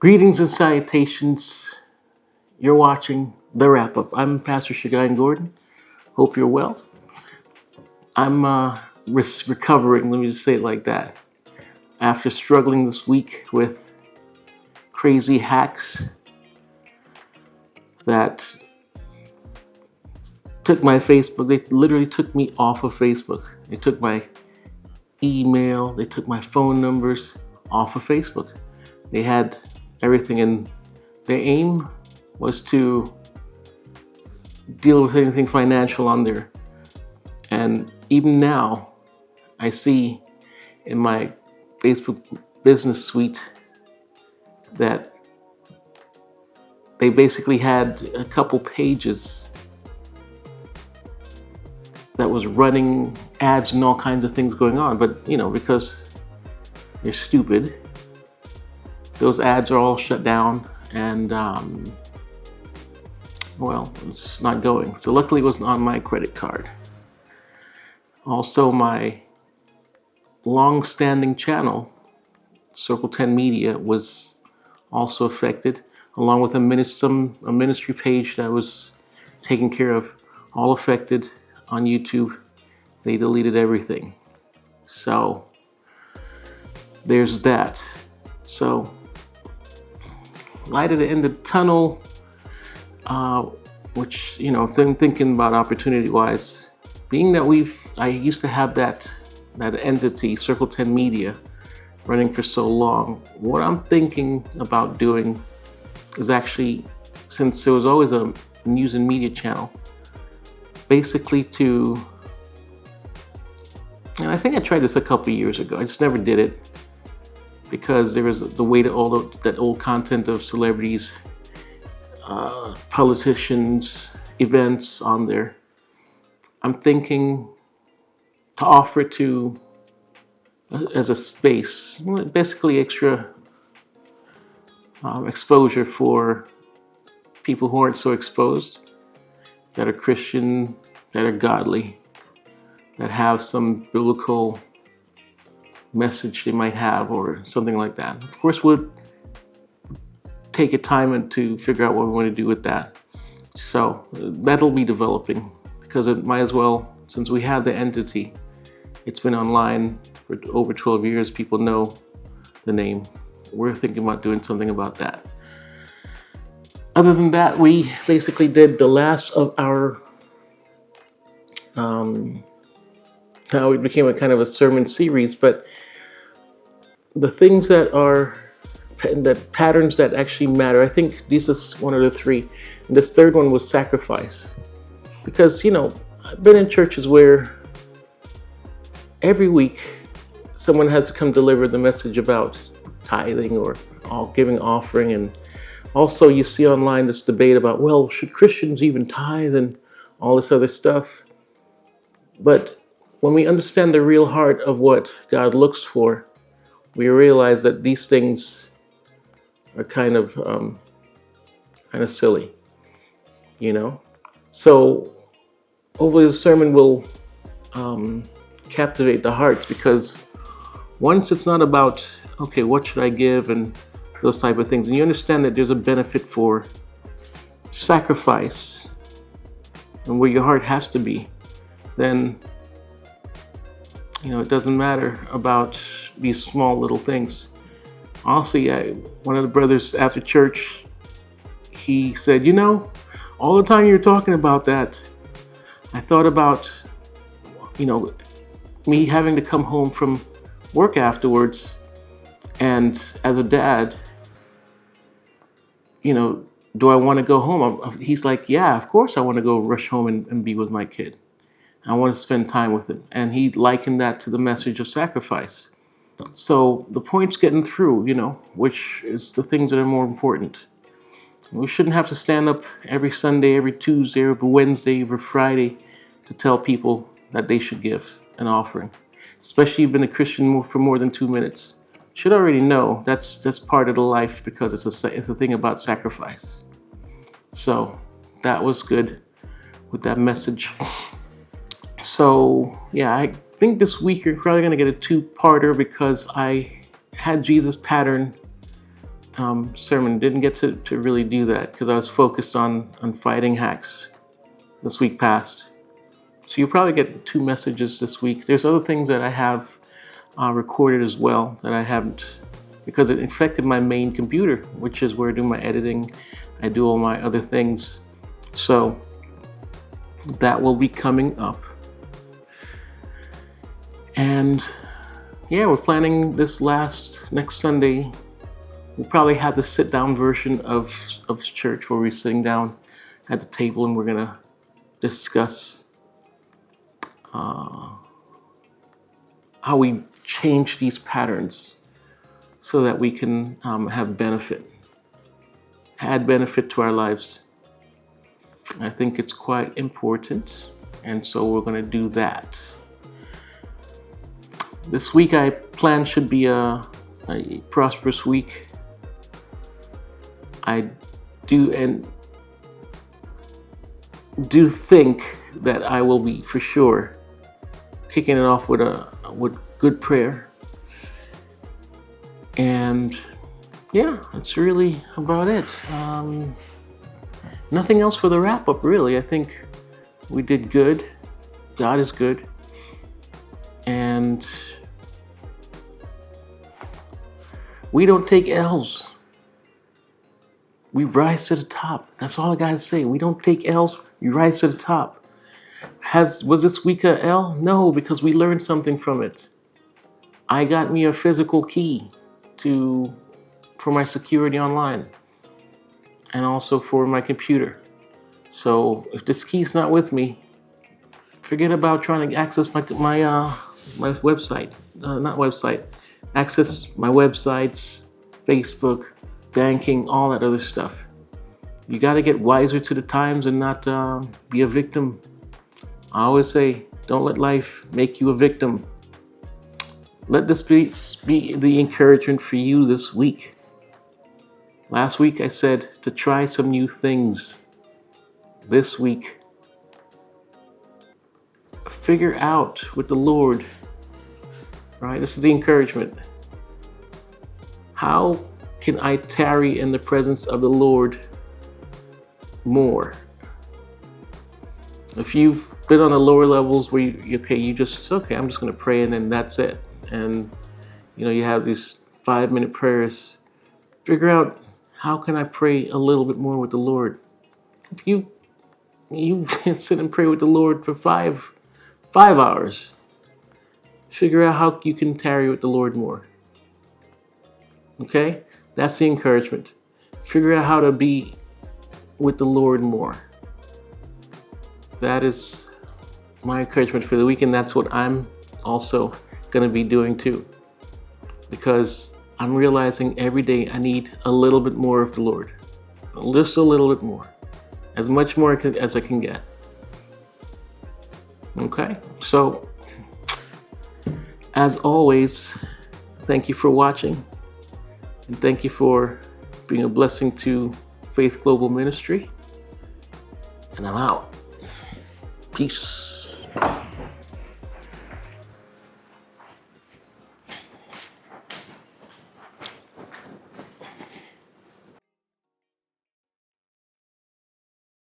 Greetings and salutations. You're watching The Wrap Up. I'm Pastor Shagai Gordon. Hope you're well. I'm recovering, let me just say it like that. After struggling this week with crazy hacks that took my Facebook, they literally took me off of Facebook. They took my email, they took my phone numbers off of Facebook. They had everything, and their aim was to deal with anything financial on there. And even now, I see in my Facebook business suite that they basically had a couple pages that was running ads and all kinds of things going on. But, because they're stupid, those ads are all shut down and, it's not going. So luckily it wasn't on my credit card. Also, my long-standing channel, Circle 10 Media, was also affected, along with a ministry page that was taken care of, all affected on YouTube. They deleted everything. So there's that. So light at the end of the tunnel, which, thinking about opportunity-wise, being that I used to have that entity, Circle 10 Media, running for so long, what I'm thinking about doing is actually, since there was always a news and media channel, basically and I think I tried this a couple years ago, I just never did it, because there was the weight of all that old content of celebrities, politicians, events on there. I'm thinking to offer it as a space, basically extra exposure for people who aren't so exposed, that are Christian, that are godly, that have some biblical message they might have or something like that. Of course, we'll take a time to figure out what we want to do with that. So that'll be developing, because it might as well, since we have the entity, it's been online for over 12 years, people know the name. We're thinking about doing something about that. Other than that, we basically did the last of our, now it became a kind of a sermon series, but the things that patterns that actually matter, I think this is one of the three. And this third one was sacrifice. Because, I've been in churches where every week someone has to come deliver the message about tithing or giving offering. And also you see online this debate about, well, should Christians even tithe and all this other stuff? But when we understand the real heart of what God looks for, we realize that these things are kind of silly, So hopefully the sermon will captivate the hearts, because once it's not about, okay, what should I give and those type of things, and you understand that there's a benefit for sacrifice and where your heart has to be, then it doesn't matter about these small little things. Honestly, one of the brothers after church, he said, all the time you were talking about that, I thought about, me having to come home from work afterwards, and as a dad, do I want to go home? He's like, yeah, of course I want to go rush home and be with my kid. I want to spend time with him. And he likened that to the message of sacrifice. So the point's getting through, which is the things that are more important. We shouldn't have to stand up every Sunday, every Tuesday, every Wednesday, every Friday to tell people that they should give an offering. Especially if you've been a Christian for more than 2 minutes. You should already know that's part of the life, because it's a thing about sacrifice. So that was good with that message. So yeah, I think this week you're probably going to get a two-parter, because I had Jesus' pattern sermon. Didn't get to really do that because I was focused on fighting hacks this week past. So you'll probably get 2 messages this week. There's other things that I have recorded as well that I haven't, because it infected my main computer, which is where I do my editing. I do all my other things. So that will be coming up. And yeah, we're planning this next Sunday. We'll probably have the sit-down version of church where we're sitting down at the table and we're gonna discuss how we change these patterns so that we can add benefit to our lives. I think it's quite important, and so we're going to do that. This week I plan should be a prosperous week. I do think that I will be for sure kicking it off with good prayer. And yeah, that's really about it. Nothing else for the wrap up, really. I think we did good. God is good. And we don't take L's. We rise to the top. That's all I gotta say. We don't take L's. We rise to the top. Was this week a L? No, because we learned something from it. I got me a physical key for my security online, and also for my computer. So if this key's not with me, forget about trying to access my website. Access my websites, Facebook, banking, all that other stuff. You got to get wiser to the times and not be a victim. I always say, don't let life make you a victim. Let this be the encouragement for you this week. Last week I said to try some new things. This week, figure out with the Lord, right? This is the encouragement. How can I tarry in the presence of the Lord more? If you've been on the lower levels where I'm just going to pray and then that's it. And you have these 5-minute prayers. Figure out, how can I pray a little bit more with the Lord? If you sit and pray with the Lord for 5 hours, figure out how you can tarry with the Lord more. Okay? That's the encouragement. Figure out how to be with the Lord more. That is my encouragement for the week, and that's what I'm also going to be doing too. Because I'm realizing every day I need a little bit more of the Lord. Just a little bit more. As much more as I can get. Okay? So, as always, thank you for watching. And thank you for being a blessing to Faith Global Ministry. And I'm out. Peace.